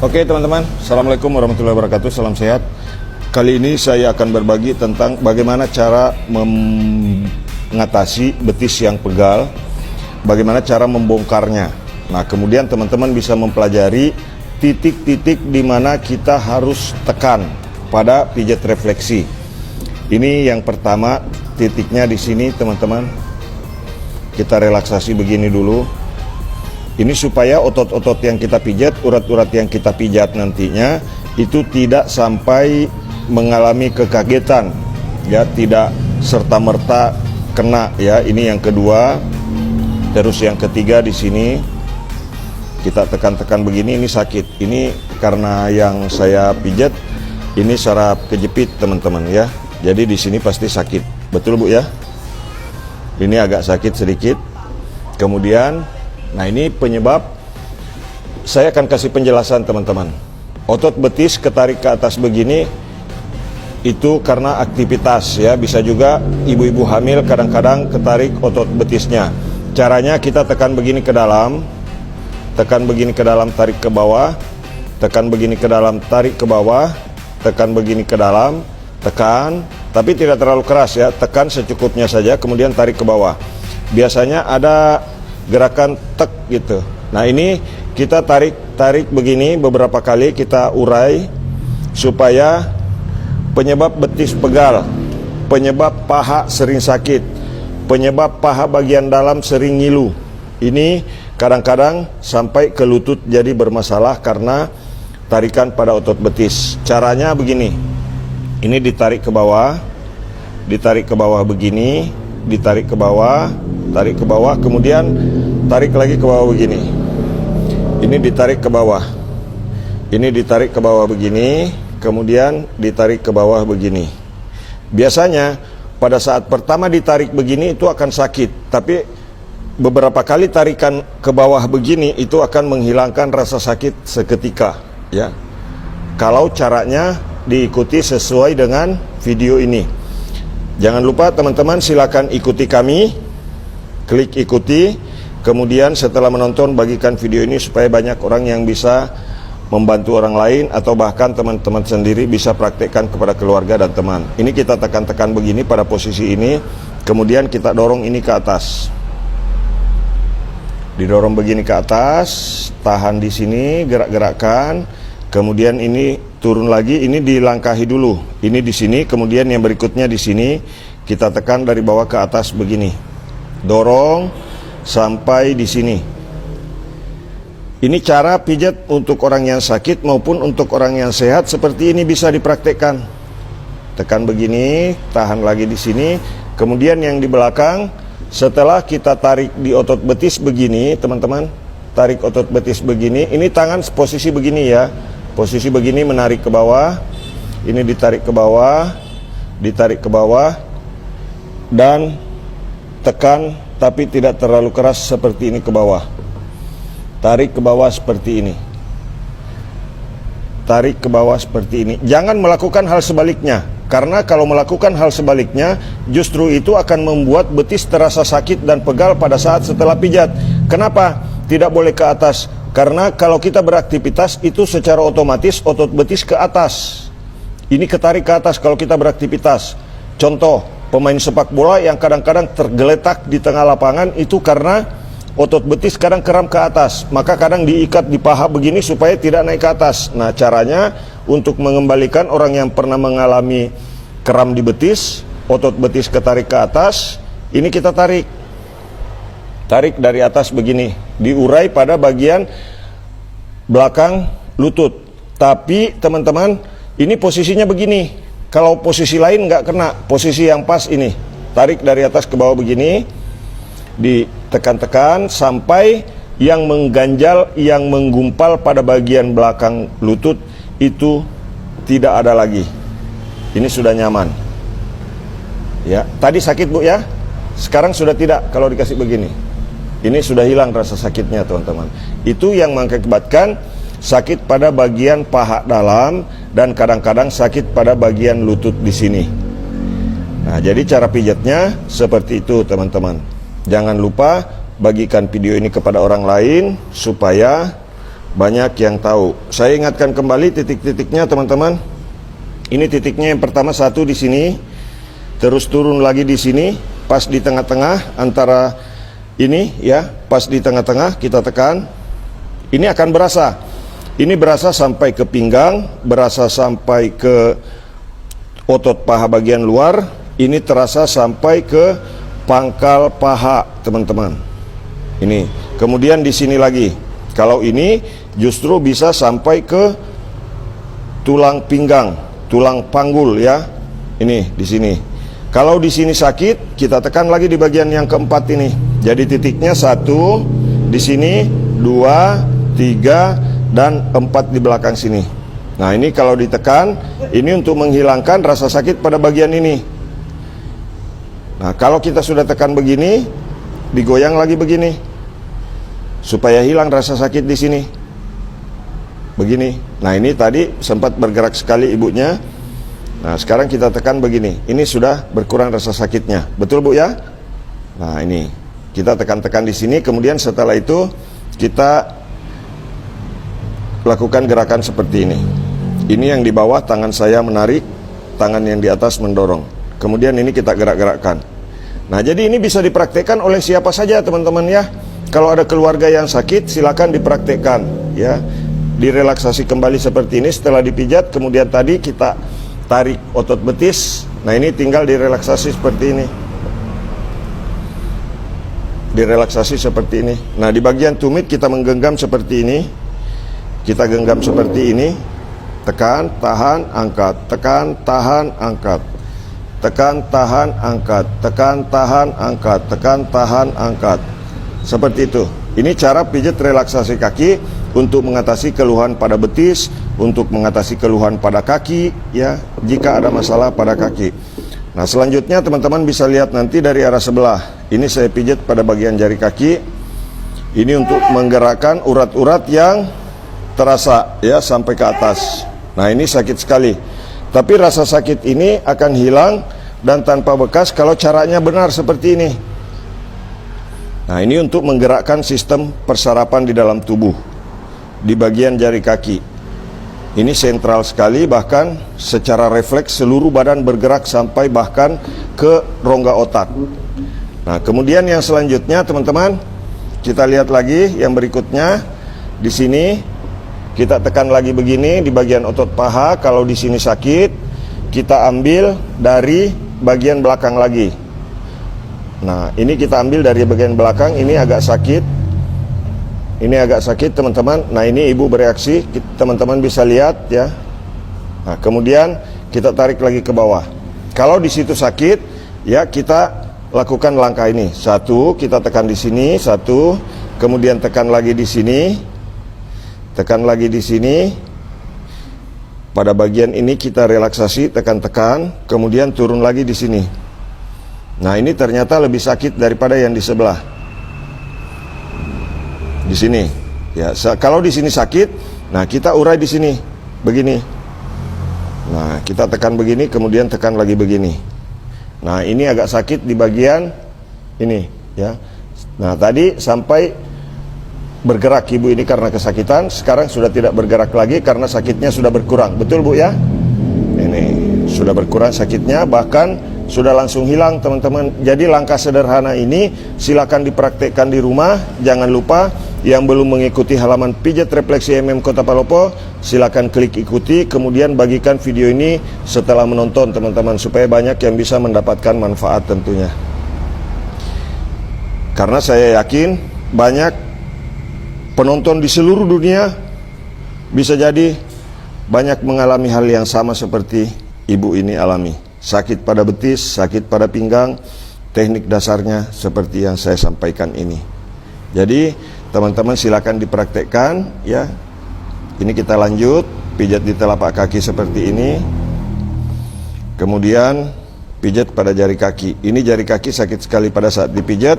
Oke teman-teman, Assalamualaikum warahmatullahi wabarakatuh, salam sehat. Kali ini saya akan berbagi tentang bagaimana cara mengatasi betis yang pegal, bagaimana cara membongkarnya. Nah, kemudian teman-teman bisa mempelajari titik-titik di mana kita harus tekan pada pijat refleksi. Ini yang pertama, titiknya di sini teman-teman. Kita relaksasi begini dulu. Ini supaya otot-otot yang kita pijat, urat-urat yang kita pijat nantinya itu tidak sampai mengalami kekagetan, ya, tidak serta-merta kena, ya. Ini yang kedua. Terus yang ketiga di sini kita tekan-tekan begini, ini sakit. Ini karena yang saya pijat ini saraf kejepit, teman-teman, ya. Jadi di sini pasti sakit. Betul, Bu, ya? Ini agak sakit sedikit. Kemudian nah ini penyebab, saya akan kasih penjelasan teman-teman. Otot betis ketarik ke atas begini itu karena aktivitas, ya. Bisa juga ibu-ibu hamil kadang-kadang ketarik otot betisnya. Caranya kita tekan begini ke dalam, tekan begini ke dalam, tarik ke bawah, tekan begini ke dalam, tarik ke bawah, tekan begini ke dalam, tekan, tapi tidak terlalu keras, ya. Tekan secukupnya saja, kemudian tarik ke bawah. Biasanya ada gerakan tek gitu. Nah, ini kita tarik begini beberapa kali, kita urai supaya penyebab betis pegal, penyebab paha sering sakit, penyebab paha bagian dalam sering ngilu. Ini kadang-kadang sampai ke lutut jadi bermasalah karena tarikan pada otot betis. Caranya begini. Ini ditarik ke bawah, ditarik ke bawah begini, ditarik ke bawah, tarik ke bawah, kemudian tarik lagi ke bawah begini. Ini ditarik ke bawah. Ini ditarik ke bawah begini, kemudian ditarik ke bawah begini. Biasanya pada saat pertama ditarik begini itu akan sakit, tapi beberapa kali tarikan ke bawah begini itu akan menghilangkan rasa sakit seketika, ya. Kalau caranya diikuti sesuai dengan video ini. Jangan lupa teman-teman, silakan ikuti kami. Klik ikuti, kemudian setelah menonton bagikan video ini supaya banyak orang yang bisa membantu orang lain, atau bahkan teman-teman sendiri bisa praktekkan kepada keluarga dan teman. Ini kita tekan-tekan begini pada posisi ini, kemudian kita dorong ini ke atas. Didorong begini ke atas, tahan di sini, gerak-gerakkan, kemudian ini turun lagi, ini dilangkahi dulu. Ini di sini, kemudian yang berikutnya di sini, kita tekan dari bawah ke atas begini. Dorong sampai di sini. Ini cara pijat untuk orang yang sakit maupun untuk orang yang sehat, seperti ini bisa dipraktekkan. Tekan begini, tahan lagi di sini. Kemudian yang di belakang, setelah kita tarik di otot betis begini, teman-teman, tarik otot betis begini. Ini tangan posisi begini, ya. Posisi begini menarik ke bawah. Ini ditarik ke bawah, ditarik ke bawah, dan tekan, tapi tidak terlalu keras seperti ini ke bawah. Tarik ke bawah seperti ini. Tarik ke bawah seperti ini. Jangan melakukan hal sebaliknya, karena kalau melakukan hal sebaliknya justru itu akan membuat betis terasa sakit dan pegal pada saat setelah pijat. Kenapa tidak boleh ke atas? Karena kalau kita beraktivitas itu secara otomatis otot betis ke atas. Ini ketarik ke atas kalau kita beraktivitas. Contoh, pemain sepak bola yang kadang-kadang tergeletak di tengah lapangan itu karena otot betis kadang keram ke atas, maka kadang diikat di paha begini supaya tidak naik ke atas. Nah, caranya untuk mengembalikan orang yang pernah mengalami keram di betis, otot betis ketarik ke atas, ini kita tarik. Tarik dari atas begini, diurai pada bagian belakang lutut. Tapi teman-teman, ini posisinya begini. Kalau posisi lain nggak kena, posisi yang pas ini. Tarik dari atas ke bawah begini, ditekan-tekan sampai yang mengganjal, yang menggumpal pada bagian belakang lutut itu tidak ada lagi. Ini sudah nyaman. Ya, tadi sakit, Bu, ya. Sekarang sudah tidak kalau dikasih begini. Ini sudah hilang rasa sakitnya, teman-teman. Itu yang mengakibatkan sakit pada bagian paha dalam dan kadang-kadang sakit pada bagian lutut di sini. Nah, jadi cara pijatnya seperti itu, teman-teman. Jangan lupa bagikan video ini kepada orang lain supaya banyak yang tahu. Saya ingatkan kembali titik-titiknya teman-teman. Ini titiknya yang pertama, satu di sini, terus turun lagi di sini, pas di tengah-tengah antara ini ya, pas di tengah-tengah kita tekan. Ini akan berasa. Ini berasa sampai ke pinggang, berasa sampai ke otot paha bagian luar. Ini terasa sampai ke pangkal paha, teman-teman. Ini. Kemudian di sini lagi. Kalau ini justru bisa sampai ke tulang pinggang, tulang panggul ya. Ini di sini. Kalau di sini sakit, kita tekan lagi di bagian yang keempat ini. Jadi titiknya 1 di sini, 2, 3 dan 4 di belakang sini. Nah, ini kalau ditekan, ini untuk menghilangkan rasa sakit pada bagian ini. Nah, kalau kita sudah tekan begini, digoyang lagi begini, supaya hilang rasa sakit di sini. Begini. Nah, ini tadi sempat bergerak sekali ibunya. Nah, sekarang kita tekan begini. Ini sudah berkurang rasa sakitnya. Betul, Bu ya? Nah, ini. Kita tekan-tekan di sini, kemudian setelah itu kita lakukan gerakan seperti ini. Ini yang di bawah, tangan saya menarik, tangan yang di atas mendorong. Kemudian ini kita gerak-gerakkan. Nah, jadi ini bisa dipraktekkan oleh siapa saja teman-teman ya. Kalau ada keluarga yang sakit, silakan dipraktekkan ya. Direlaksasi kembali seperti ini setelah dipijat, kemudian tadi kita tarik otot betis. Nah, ini tinggal direlaksasi seperti ini. Direlaksasi seperti ini. Nah, di bagian tumit kita menggenggam seperti ini. Kita genggam seperti ini. Tekan, tahan, angkat. Tekan, tahan, angkat. Tekan, tahan, angkat. Tekan, tahan, angkat. Tekan, tahan, angkat. Seperti itu. Ini cara pijat relaksasi kaki untuk mengatasi keluhan pada betis, untuk mengatasi keluhan pada kaki ya, jika ada masalah pada kaki. Nah, selanjutnya teman-teman bisa lihat nanti dari arah sebelah. Ini saya pijat pada bagian jari kaki. Ini untuk menggerakkan urat-urat yang terasa ya sampai ke atas. Nah, ini sakit sekali. Tapi rasa sakit ini akan hilang dan tanpa bekas kalau caranya benar seperti ini. Nah, ini untuk menggerakkan sistem persarapan di dalam tubuh, di bagian jari kaki. Ini sentral sekali, bahkan secara refleks seluruh badan bergerak sampai bahkan ke rongga otak. Nah, kemudian yang selanjutnya teman-teman, kita lihat lagi yang berikutnya. Di sini kita tekan lagi begini di bagian otot paha. Kalau di sini sakit, kita ambil dari bagian belakang lagi. Nah, ini kita ambil dari bagian belakang. Ini agak sakit. Ini agak sakit teman-teman. Nah, ini ibu bereaksi. Teman-teman bisa lihat ya. Nah, kemudian kita tarik lagi ke bawah. Kalau di situ sakit, ya kita lakukan langkah ini. 1, kita tekan di sini. 1, kemudian tekan lagi di sini. Tekan lagi di sini. Pada bagian ini kita relaksasi, tekan-tekan, kemudian turun lagi di sini. Nah, ini ternyata lebih sakit daripada yang di sebelah. Di sini. Ya, kalau di sini sakit, nah kita urai di sini. Begini. Nah, kita tekan begini, kemudian tekan lagi begini. Nah, ini agak sakit di bagian ini, ya. Nah, tadi sampai bergerak ibu ini karena kesakitan, sekarang sudah tidak bergerak lagi karena sakitnya sudah berkurang. Betul Bu ya? Ini sudah berkurang sakitnya, bahkan sudah langsung hilang teman-teman. Jadi langkah sederhana ini silakan dipraktekkan di rumah. Jangan lupa yang belum mengikuti halaman pijat refleksi MM Kota Palopo, silakan klik ikuti, kemudian bagikan video ini setelah menonton teman-teman, supaya banyak yang bisa mendapatkan manfaat tentunya. Karena saya yakin banyak penonton di seluruh dunia bisa jadi banyak mengalami hal yang sama seperti ibu ini alami. Sakit pada betis, sakit pada pinggang, teknik dasarnya seperti yang saya sampaikan ini. Jadi teman-teman silakan dipraktekkan ya. Ini kita lanjut, pijat di telapak kaki seperti ini. Kemudian pijat pada jari kaki. Ini jari kaki sakit sekali pada saat dipijat.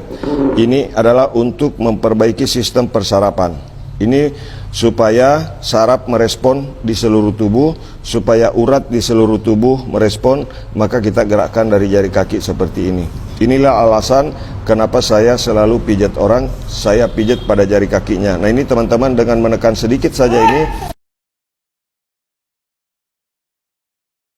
Ini adalah untuk memperbaiki sistem persarapan. Ini supaya saraf merespon di seluruh tubuh, supaya urat di seluruh tubuh merespon, maka kita gerakkan dari jari kaki seperti ini. Inilah alasan kenapa saya selalu pijat orang, saya pijat pada jari kakinya. Nah ini teman-teman dengan menekan sedikit saja ini